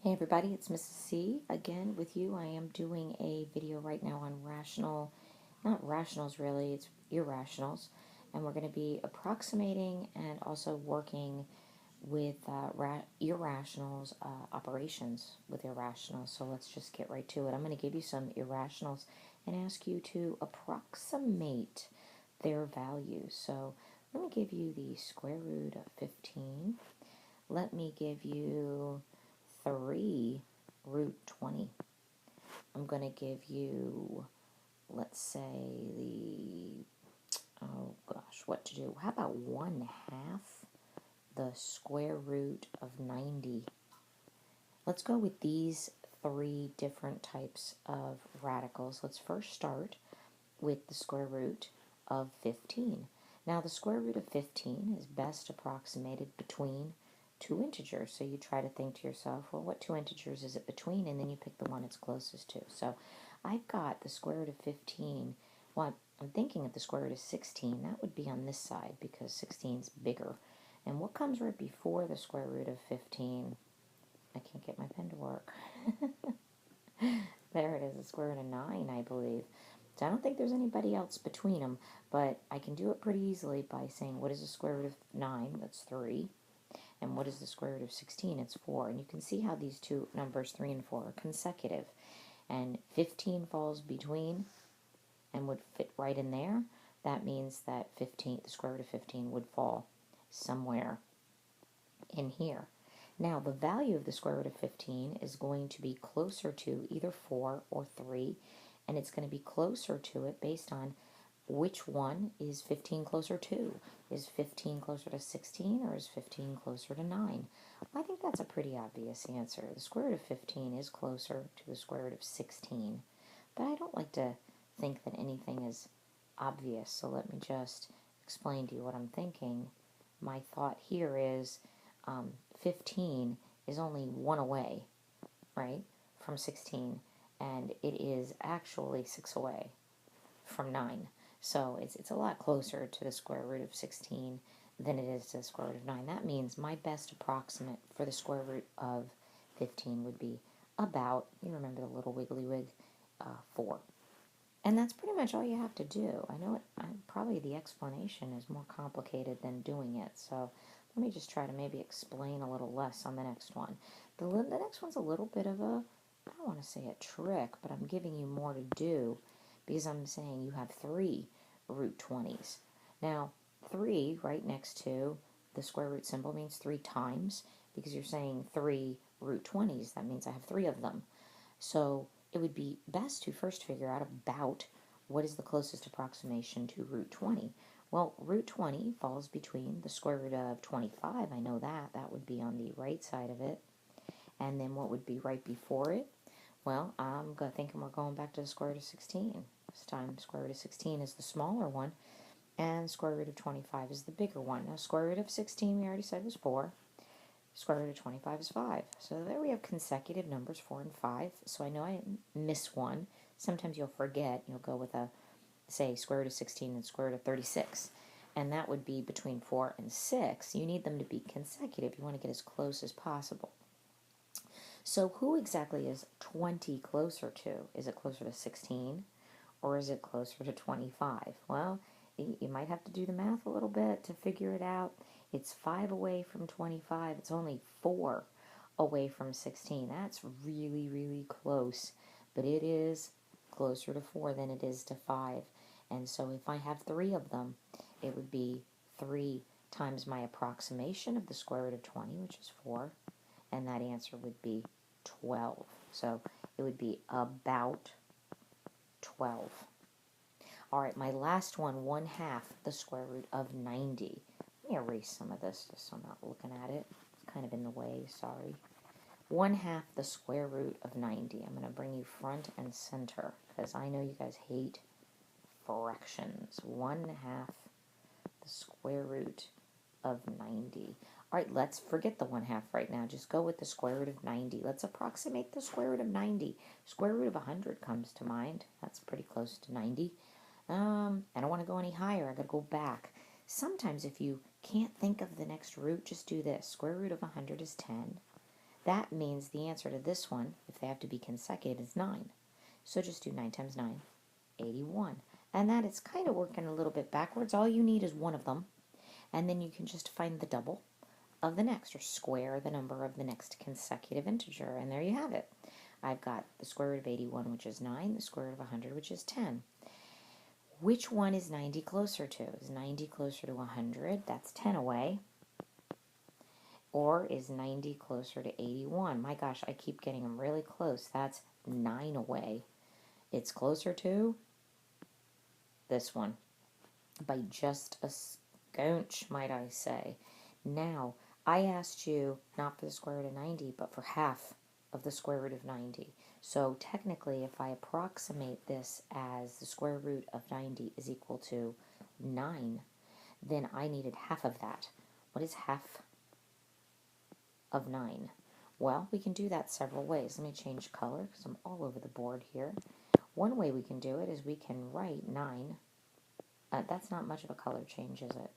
Hey everybody, it's Mrs. C again with you. I am doing a video right now on not rationals really, it's irrationals. And we're going to be approximating and also working with irrationals, operations with irrationals. So let's just get right to it. I'm going to give you some irrationals and ask you to approximate their values. So let me give you the square root of 15. Let me give you 3 root 20. I'm going to give you, let's say, what to do? How about 1/2 the square root of 90? Let's go with these 3 different types of radicals. Let's first start with the square root of 15. Now, the square root of 15 is best approximated between 2 integers. So you try to think to yourself, well, what 2 integers is it between? And then you pick the one it's closest to. So I've got the square root of 15. Well, I'm thinking of the square root of 16. That would be on this side because 16 is bigger. And what comes right before the square root of 15? I can't get my pen to work. There it is, the square root of 9, I believe. So I don't think there's anybody else between them, but I can do it pretty easily by saying, what is the square root of 9? That's 3. And what is the square root of 16? It's 4. And you can see how these two numbers, 3 and 4, are consecutive. And 15 falls between and would fit right in there. That means that the square root of 15 would fall somewhere in here. Now, the value of the square root of 15 is going to be closer to either 4 or 3, and it's going to be closer to it based on which one is 15 closer to. Is 15 closer to 16 or is 15 closer to 9? I think that's a pretty obvious answer. The square root of 15 is closer to the square root of 16, but I don't like to think that anything is obvious, so let me just explain to you what I'm thinking. My thought here is 15 is only 1 away, right, from 16, and it is actually 6 away from 9. So it's a lot closer to the square root of 16 than it is to the square root of 9. That means my best approximate for the square root of 15 would be about, you remember the little wiggly wig, 4. And that's pretty much all you have to do. I know probably the explanation is more complicated than doing it, so let me just try to maybe explain a little less on the next one. The next one's a little bit of a, I don't want to say a trick, but I'm giving you more to do because I'm saying you have 3 root 20s. Now, 3 right next to the square root symbol means 3 times because you're saying 3 root 20s. That means I have 3 of them. So it would be best to first figure out about what is the closest approximation to root 20. Well, root 20 falls between the square root of 25. I know that. That would be on the right side of it. And then what would be right before it? Well, I'm thinking we're going back to the square root of 16. This time, square root of 16 is the smaller one, and square root of 25 is the bigger one. Now, square root of 16, we already said was 4. Square root of 25 is 5. So there we have consecutive numbers, 4 and 5. So I know I didn't miss one. Sometimes you'll forget. You'll go with say, square root of 16 and square root of 36. And that would be between 4 and 6. You need them to be consecutive. You want to get as close as possible. So who exactly is 20 closer to? Is it closer to 16 or is it closer to 25? Well, you might have to do the math a little bit to figure it out. It's 5 away from 25. It's only 4 away from 16. That's really, really close. But it is closer to 4 than it is to 5. And so if I have 3 of them, it would be 3 times my approximation of the square root of 20, which is 4. And that answer would be 12. So it would be about 12. All right, my last one, 1/2 the square root of 90. Let me erase some of this just so I'm not looking at it. It's kind of in the way, sorry. 1/2 the square root of 90. I'm going to bring you front and center because I know you guys hate fractions. 1/2 the square root of 90. All right, let's forget the 1/2 right now. Just go with the square root of 90. Let's approximate the square root of 90. Square root of 100 comes to mind. That's pretty close to 90. I don't want to go any higher. I got to go back. Sometimes if you can't think of the next root, just do this. Square root of 100 is 10. That means the answer to this one, if they have to be consecutive, is 9. So just do 9 times 9, 81. And that is kind of working a little bit backwards. All you need is one of them, and then you can just find the double of the next, or square the number of the next consecutive integer, and there you have it. I've got the square root of 81, which is 9, the square root of 100, which is 10. Which one is 90 closer to? Is 90 closer to 100? That's 10 away. Or is 90 closer to 81? My gosh, I keep getting them really close. That's 9 away. It's closer to this one by just a sconch, might I say. Now, I asked you not for the square root of 90, but for half of the square root of 90. So technically, if I approximate this as the square root of 90 is equal to 9, then I needed half of that. What is half of 9? Well, we can do that several ways. Let me change color because I'm all over the board here. One way we can do it is we can write 9. That's not much of a color change, is it?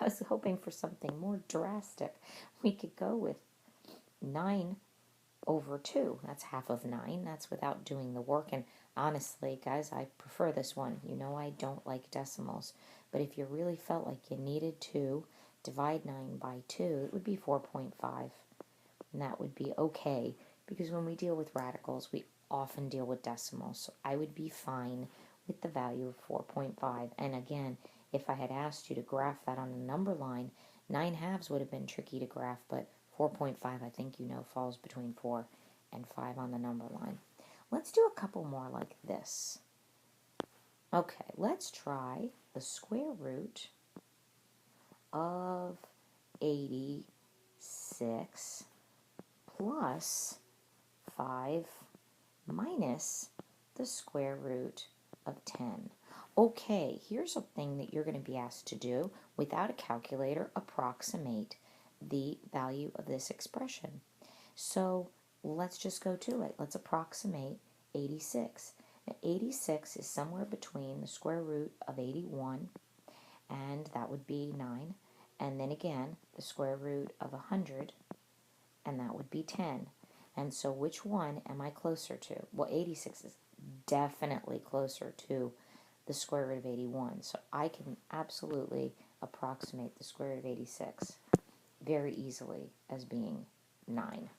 I was hoping for something more drastic. We could go with 9 over 2. That's half of 9. That's without doing the work. And honestly, guys, I prefer this one. You know I don't like decimals. But if you really felt like you needed to divide 9 by 2, it would be 4.5. And that would be okay. Because when we deal with radicals, we often deal with decimals. So I would be fine with the value of 4.5. And again, if I had asked you to graph that on a number line, 9 halves would have been tricky to graph, but 4.5, I think you know, falls between 4 and 5 on the number line. Let's do a couple more like this. Okay, let's try the square root of 86 plus 5 minus the square root of 10. Okay, here's a thing that you're going to be asked to do. Without a calculator, approximate the value of this expression. So let's just go to it. Let's approximate 86. Now, 86 is somewhere between the square root of 81, and that would be 9, and then again the square root of 100, and that would be 10. And so which one am I closer to? Well, 86 is definitely closer to the square root of 81. So I can absolutely approximate the square root of 86 very easily as being 9.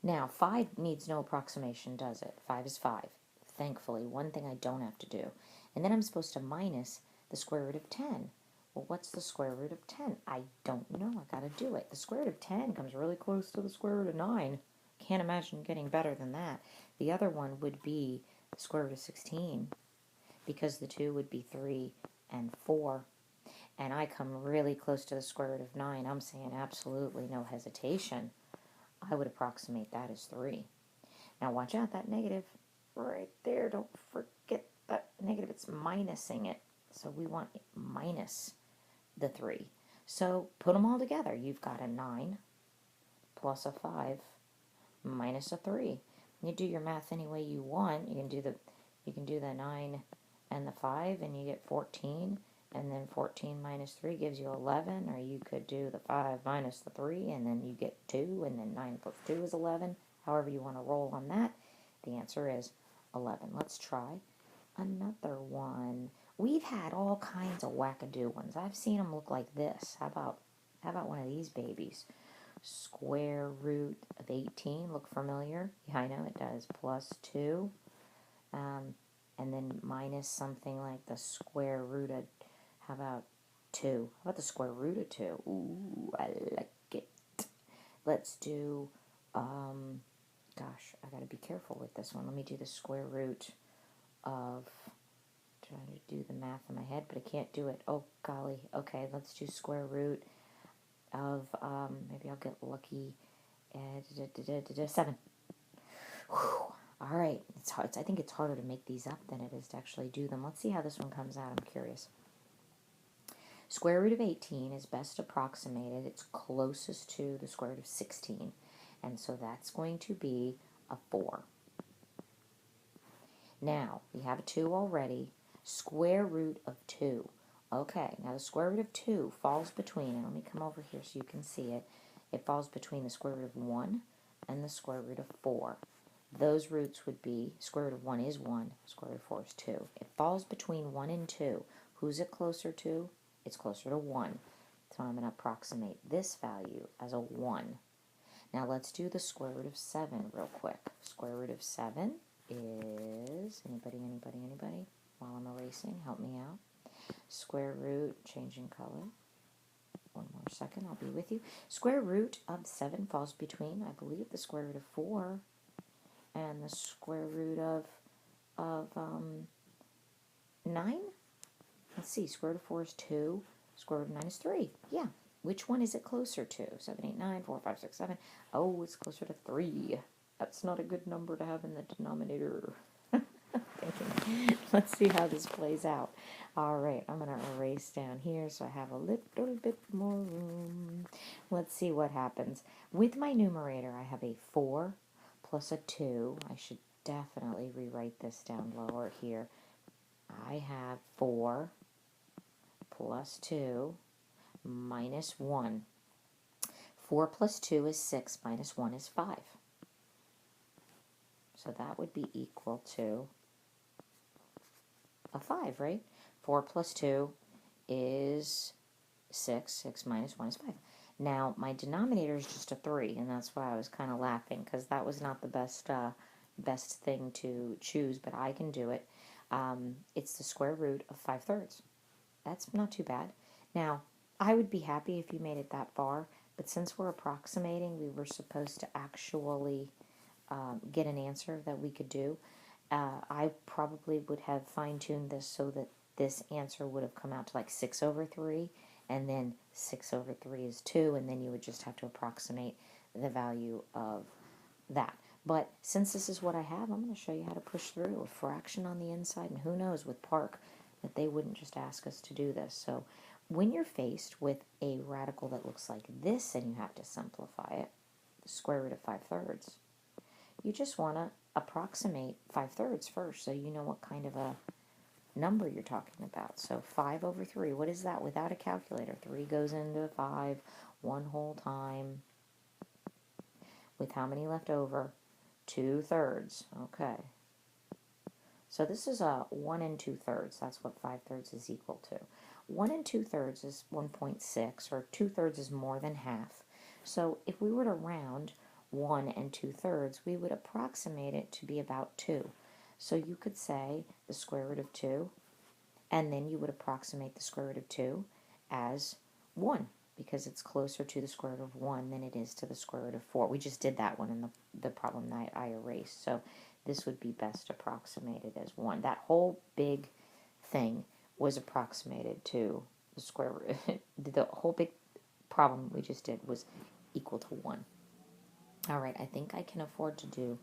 Now, 5 needs no approximation, does it? 5 is 5. Thankfully, one thing I don't have to do. And then I'm supposed to minus the square root of 10. Well, what's the square root of 10? I don't know. I got to do it. The square root of 10 comes really close to the square root of 9. Can't imagine getting better than that. The other one would be the square root of 16, because the 2 would be 3 and 4. And I come really close to the square root of 9. I'm saying absolutely no hesitation. I would approximate that as 3. Now watch out, that negative right there. Don't forget that negative. It's minusing it. So we want it minus the 3. So put them all together. You've got a 9 plus a 5 minus a 3. You do your math any way you want. You can do the 9 and the 5, and you get 14. And then 14 minus 3 gives you 11, or you could do the 5 minus the 3, and then you get 2, and then 9 plus 2 is 11. However you want to roll on that, the answer is 11. Let's try another one. We've had all kinds of wackadoo ones. I've seen them look like this. How about one of these babies? Square root of 18. Look familiar? Yeah, I know it does. Plus 2. And then minus something like the square root of, how about 2? How about the square root of 2? Ooh, I like it. Let's do, gosh, I gotta be careful with this one. Let me do the square root of, trying to do the math in my head, but I can't do it. Oh, golly. Okay, let's do square root of, maybe I'll get lucky, 7. Whew. All right, it's hard. I think it's harder to make these up than it is to actually do them. Let's see how this one comes out. I'm curious. Square root of 18 is best approximated. It's closest to the square root of 16. And so that's going to be a 4. Now, we have a 2 already. Square root of 2. Okay, now the square root of 2 falls between, and let me come over here so you can see it. It falls between the square root of 1 and the square root of 4. Those roots would be, square root of 1 is 1, square root of 4 is 2. It falls between 1 and 2. Who's it closer to? It's closer to 1. So I'm going to approximate this value as a 1. Now let's do the square root of 7 real quick. Square root of 7 is, anybody? While I'm erasing, help me out. Square root, changing color. One more second, I'll be with you. Square root of 7 falls between, I believe, the square root of 4 and the square root of 9. Let's see, square root of 4 is 2, square root of 9 is 3. Yeah, which one is it closer to? 7, 8, 9, 4, 5, 6, 7. Oh, it's closer to 3. That's not a good number to have in the denominator. Thinking. Let's see how this plays out. All right, I'm going to erase down here so I have a little bit more room. Let's see what happens. With my numerator, I have a 4 plus a 2. I should definitely rewrite this down lower here. I have 4 plus 2 minus 1. 4 plus 2 is 6, minus 1 is 5. So that would be equal to a 5, right? 4 plus 2 is 6. 6 minus 1 is 5. Now, my denominator is just a 3, and that's why I was kind of laughing, because that was not the best thing to choose, but I can do it. It's the square root of 5/3. That's not too bad. Now, I would be happy if you made it that far, but since we're approximating, we were supposed to actually get an answer that we could do. I probably would have fine-tuned this so that this answer would have come out to like 6/3, and then 6/3 is 2, and then you would just have to approximate the value of that. But since this is what I have, I'm going to show you how to push through a fraction on the inside, and who knows with Park that they wouldn't just ask us to do this. So when you're faced with a radical that looks like this and you have to simplify it, the square root of 5/3, you just want to approximate 5/3 first so you know what kind of a number you're talking about. So 5/3, what is that without a calculator? 3 goes into 5 one whole time. With how many left over? 2/3. Okay. So this is a 1 and 2/3. That's what 5/3 is equal to. 1 and 2/3 is 1.6, or 2/3 is more than half. So if we were to round 1 and 2/3, we would approximate it to be about 2. So you could say the square root of 2, and then you would approximate the square root of 2 as 1, because it's closer to the square root of 1 than it is to the square root of 4. We just did that one in the problem that I erased. So this would be best approximated as 1. That whole big thing was approximated to the square root. The whole big problem we just did was equal to 1. All right, I think I can afford to do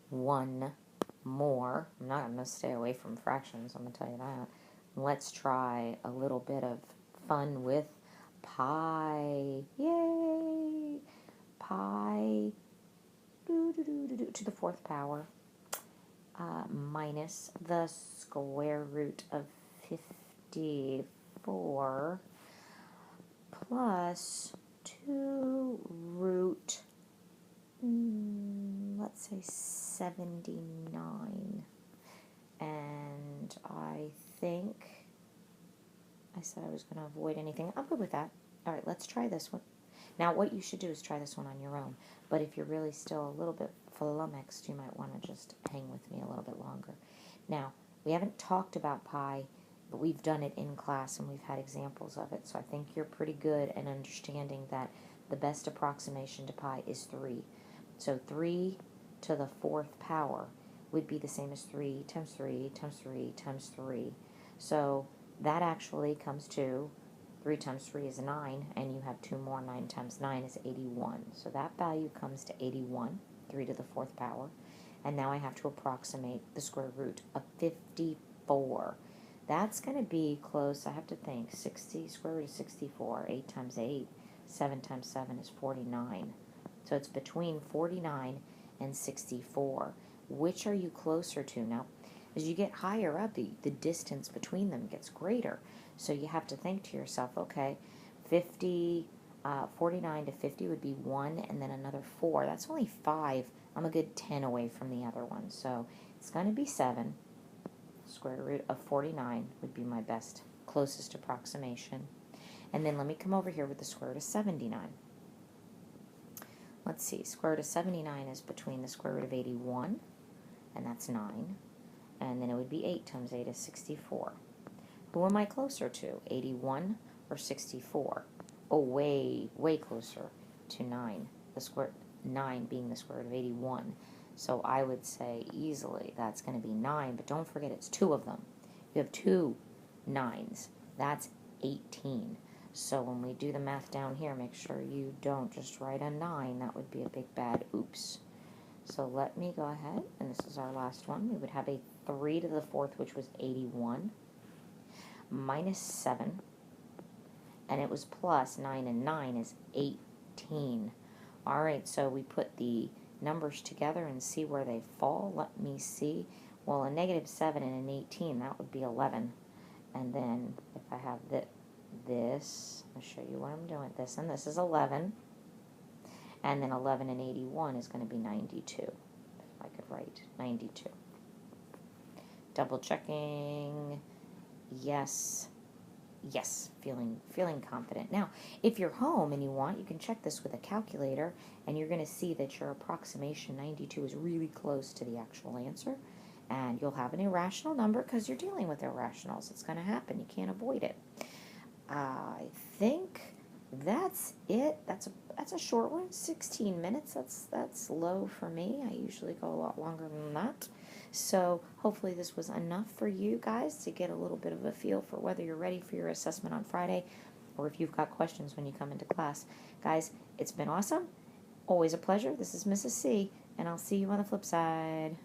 one more. I'm not going to stay away from fractions, I'm going to tell you that. Let's try a little bit of fun with pi. Yay! Pi to the 4th power minus the square root of 54 plus 2 root, let's say 79. And I think I said I was going to avoid anything. I'm good with that. All right, let's try this one. Now, what you should do is try this one on your own. But if you're really still a little bit flummoxed, you might want to just hang with me a little bit longer. Now, we haven't talked about pi, but we've done it in class and we've had examples of it. So I think you're pretty good at understanding that the best approximation to pi is 3. So 3 to the 4th power would be the same as 3 times 3 times 3 times 3. So that actually comes to 3 times 3 is 9, and you have 2 more. 9 times 9 is 81. So that value comes to 81, 3 to the 4th power. And now I have to approximate the square root of 54. That's going to be close. I have to think. 60, square root of 64, 8 times 8, 7 times 7 is 49. So it's between 49 and 64. Which are you closer to? Now, As you get higher up, the distance between them gets greater. So you have to think to yourself, okay, 49 to 50 would be 1 and then another 4. That's only 5. I'm a good 10 away from the other one. So it's going to be 7. Square root of 49 would be my best, closest approximation. And then let me come over here with the square root of 79. Let's see, square root of 79 is between the square root of 81, and that's 9. And then it would be 8 times 8 is 64. Who am I closer to, 81 or 64? Oh, way, way closer to 9. 9 being the square root of 81. So I would say easily that's going to be 9, but don't forget it's 2 of them. You have 2 9s. That's 18. So when we do the math down here, make sure you don't just write a 9. That would be a big bad oops. So let me go ahead, and this is our last one. We would have a 3 to the 4th, which was 81, minus 7, and it was plus 9, and 9 is 18. All right, so we put the numbers together and see where they fall. Let me see. Well, a negative 7 and an 18, that would be 11. And then if I have this, I'll show you what I'm doing. This and this is 11. And then 11 and 81 is going to be 92. If I could write 92. Double checking. Yes. Yes, feeling confident. Now, if you're home and you want, you can check this with a calculator, and you're going to see that your approximation 92 is really close to the actual answer, and you'll have an irrational number because you're dealing with irrationals. It's going to happen. You can't avoid it. I think that's it. That's a short one. 16 minutes. That's low for me. I usually go a lot longer than that. So hopefully this was enough for you guys to get a little bit of a feel for whether you're ready for your assessment on Friday or if you've got questions when you come into class. Guys, it's been awesome. Always a pleasure. This is Mrs. C, and I'll see you on the flip side.